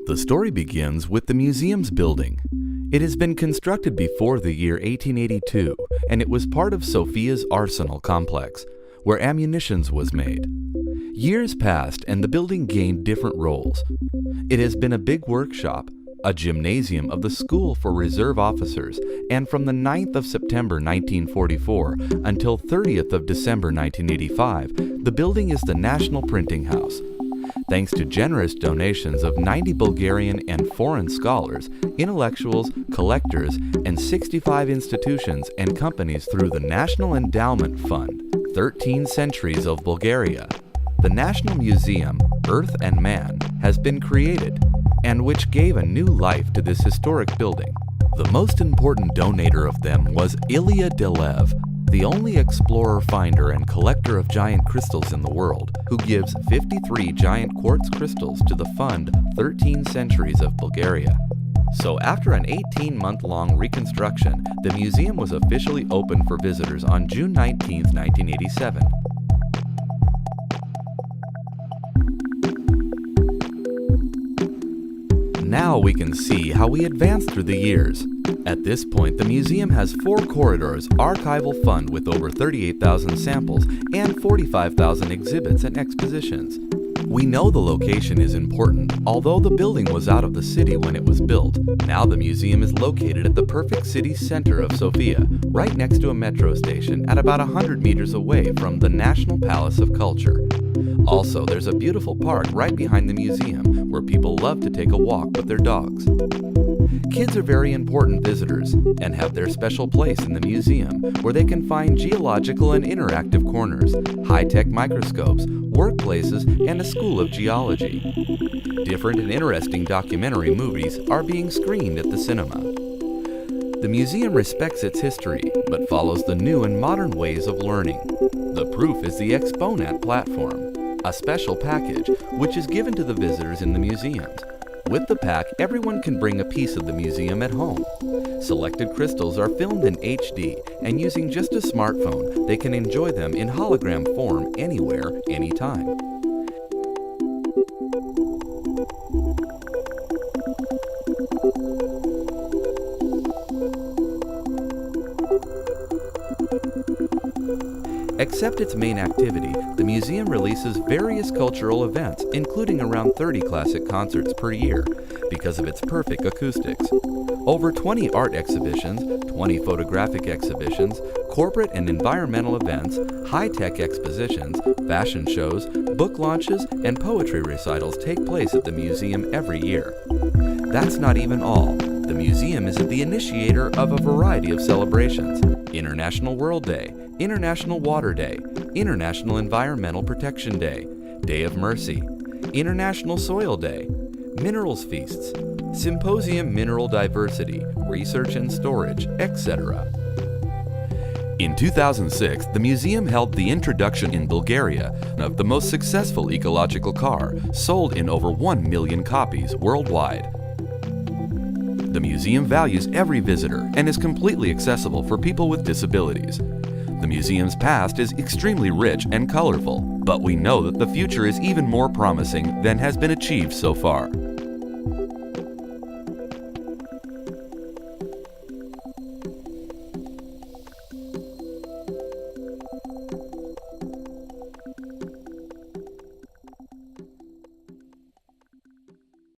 The story begins with the museum's building. It has been constructed before the year 1882, and it was part of Sofia's arsenal complex, where ammunitions was made. Years passed and the building gained different roles. It has been a big workshop, a gymnasium of the School for Reserve Officers, and from the 9th of September 1944 until 30th of December 1985, the building is the National Printing House. Thanks to generous donations of 90 Bulgarian and foreign scholars, intellectuals, collectors, and 65 institutions and companies through the National Endowment Fund, 13 Centuries of Bulgaria, the National Museum, Earth and Man, has been created, and which gave a new life to this historic building. The most important donator of them was Ilya Delev, the only explorer, finder, and collector of giant crystals in the world, who gives 53 giant quartz crystals to the fund 13 Centuries of Bulgaria. So after an 18-month-long reconstruction, the museum was officially opened for visitors on June 19, 1987. Now we can see how we advanced through the years. At this point, the museum has 4 corridors, archival fund with over 38,000 samples and 45,000 exhibits and expositions. We know the location is important, although the building was out of the city when it was built. Now the museum is located at the perfect city center of Sofia, right next to a metro station at about 100 meters away from the National Palace of Culture. Also, there's a beautiful park right behind the museum where people love to take a walk with their dogs. Kids are very important visitors and have their special place in the museum where they can find geological and interactive corners, high-tech microscopes, workplaces, and a school of geology. Different and interesting documentary movies are being screened at the cinema. The museum respects its history, but follows the new and modern ways of learning. The proof is the Exponent platform, a special package which is given to the visitors in the museums. With the pack, everyone can bring a piece of the museum at home. Selected crystals are filmed in HD, and using just a smartphone, they can enjoy them in hologram form anywhere, anytime. Except its main activity, the museum releases various cultural events, including around 30 classic concerts per year, because of its perfect acoustics. Over 20 art exhibitions, 20 photographic exhibitions, corporate and environmental events, high-tech expositions, fashion shows, book launches, and poetry recitals take place at the museum every year. That's not even all. The museum is the initiator of a variety of celebrations: International World Day, International Water Day, International Environmental Protection Day, Day of Mercy, International Soil Day, Minerals Feasts, Symposium Mineral Diversity, Research and Storage, etc. In 2006, the museum held the introduction in Bulgaria of the most successful ecological car, sold in over 1 million copies worldwide. The museum values every visitor and is completely accessible for people with disabilities. The museum's past is extremely rich and colorful, but we know that the future is even more promising than has been achieved so far.